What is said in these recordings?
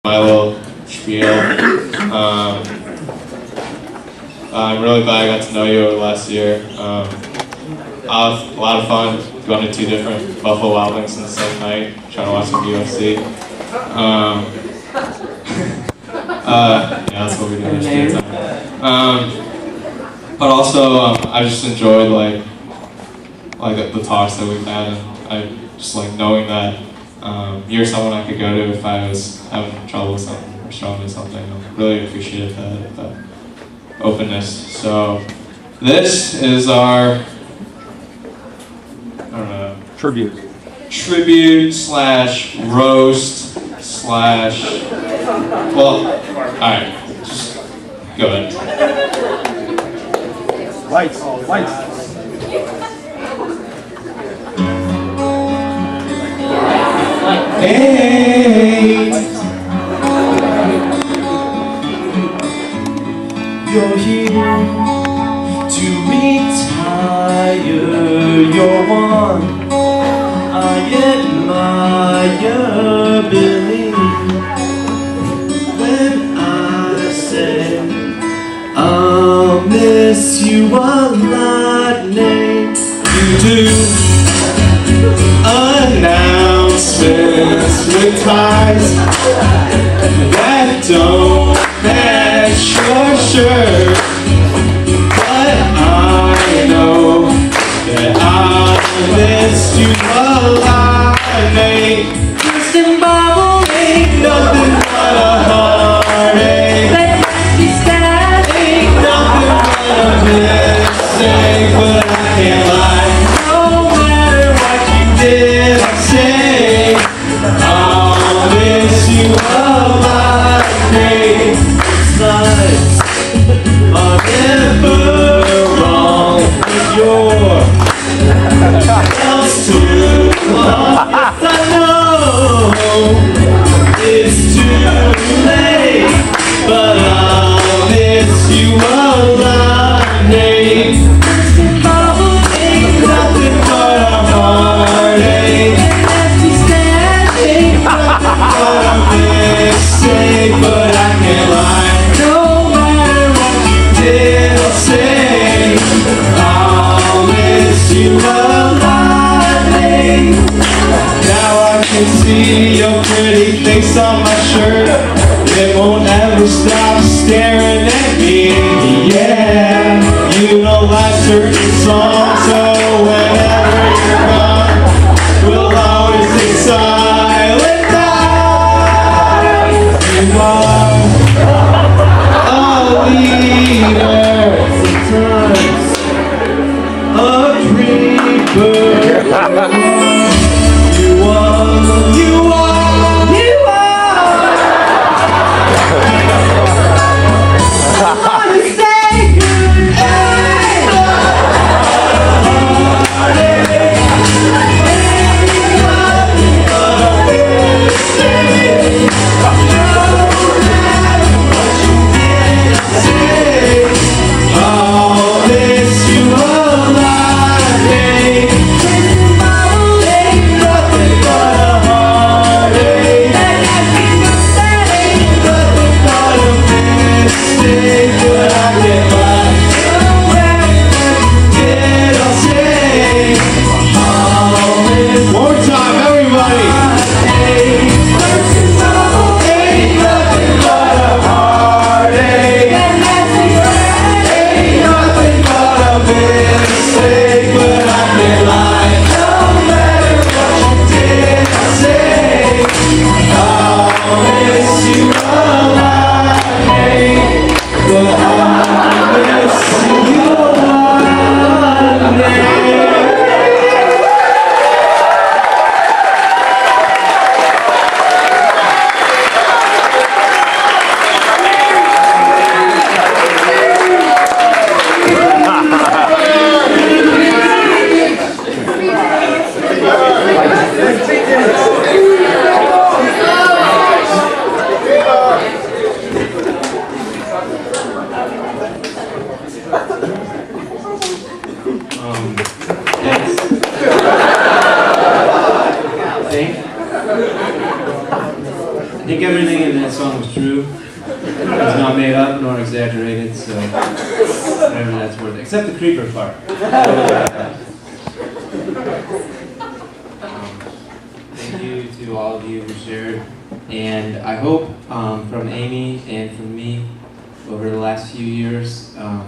my little spiel. I'm really glad I got to know you over the last year. I had a lot of fun going to 2 different Buffalo Wild Wings in the same night, trying to watch some UFC. Yeah, that's what we do in our spare time. But also, I just enjoyed like the talks that we've had, and I just like knowing that you're someone I could go to if I was having trouble with something or struggling with something. I really appreciate that openness. So this is our, I don't know, tribute slash roast slash, well, alright, just go ahead. Lights. Hey, you're here to retire. You're one I admire. Believe when I say I'll miss you a lot. Name you do announcements with ties that don't match your shirt, but I know that I'll miss you a lot. Ain't Kristen Bubble, ain't nothing but a heartache. Ain't nothing but a mistake, but I can't lie. No matter what you did or say, I'll miss you a lot. Nights are never wrong with your else too long. I know it's too late, but I'll miss you a lot. Kristen Bubble ain't nothing but a heartache. Ain't nothing but a mistake, but I can't lie. No matter what you did or say, I'll miss you a lot. Now I can see your pretty face on my shirt. It won't ever stop staring at me. Yeah, you don't like certain songs, so whenever you're gone, we'll always be silent night. You are a leader, sometimes a creeper. You are. I wanna say goodbye. song was true. It was not made up nor exaggerated, so whatever that's worth. Except the creeper part. Thank you to all of you who shared. And I hope from Aimee and from me over the last few years, I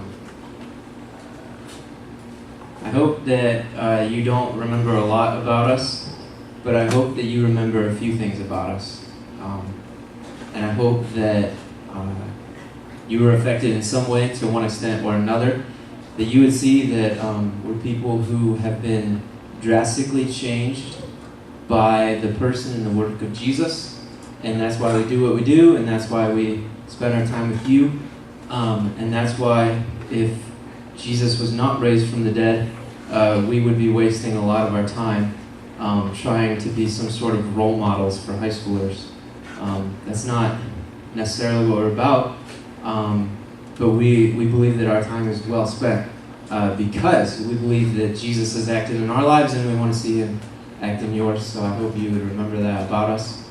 hope that you don't remember a lot about us, but I hope that you remember a few things about us. And I hope that you were affected in some way to one extent or another, that you would see that we're people who have been drastically changed by the person and the work of Jesus, and that's why we do what we do, and that's why we spend our time with you, and that's why if Jesus was not raised from the dead, we would be wasting a lot of our time trying to be some sort of role models for high schoolers. That's not necessarily what we're about, but we believe that our time is well spent because we believe that Jesus has acted in our lives and we want to see him act in yours, so I hope you would remember that about us.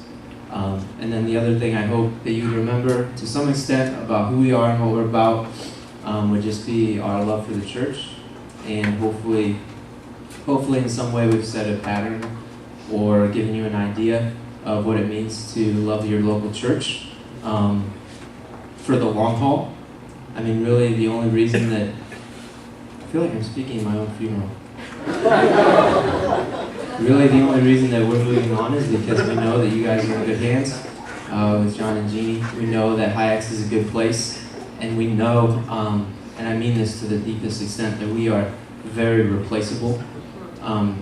And then the other thing I hope that you would remember to some extent about who we are and what we're about would just be our love for the church, and hopefully in some way we've set a pattern or given you an idea of what it means to love your local church for the long haul. I mean, really the only reason that, I feel like I'm speaking in my own funeral. Really the only reason that we're moving on is because we know that you guys are in good hands with John and Jeannie. We know that High-X is a good place, and we know, and I mean this to the deepest extent, that we are very replaceable.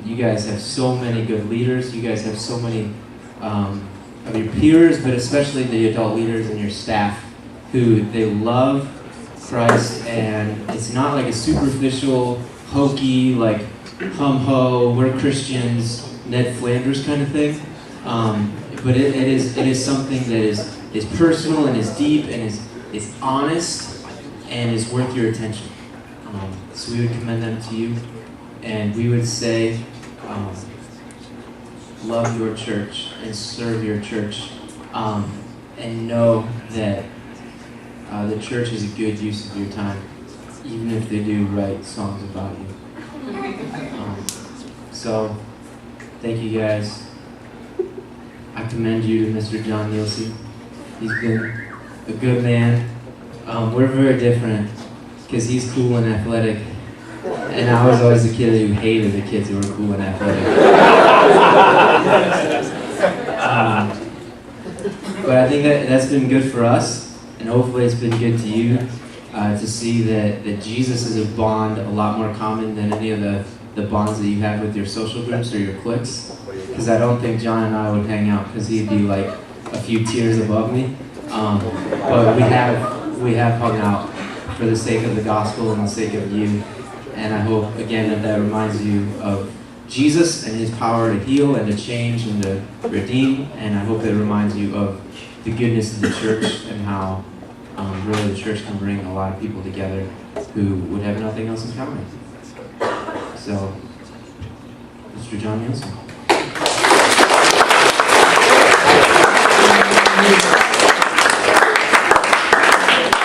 You guys have so many good leaders. You guys have so many of your peers, but especially the adult leaders and your staff, who they love Christ, and it's not like a superficial, hokey, like hum-ho, we're Christians, Ned Flanders kind of thing. But it is something that is personal and is deep and is honest and is worth your attention. So we would commend them to you, and we would say, love your church and serve your church, and know that the church is a good use of your time, even if they do write songs about you. So, thank you guys. I commend you to Mr. John Nielsen. He's been a good man. We're very different because he's cool and athletic, and I was always a kid who hated the kids who were cool and athletic. But I think that's been good for us, and hopefully it's been good to you to see that Jesus is a bond a lot more common than any of the bonds that you have with your social groups or your cliques. Because I don't think John and I would hang out because he'd be like a few tiers above me. But we have hung out for the sake of the gospel and the sake of you. And I hope, again, that reminds you of Jesus and his power to heal and to change and to redeem. And I hope it reminds you of the goodness of the church and how really the church can bring a lot of people together who would have nothing else in common. So, Mr. John Nielsen.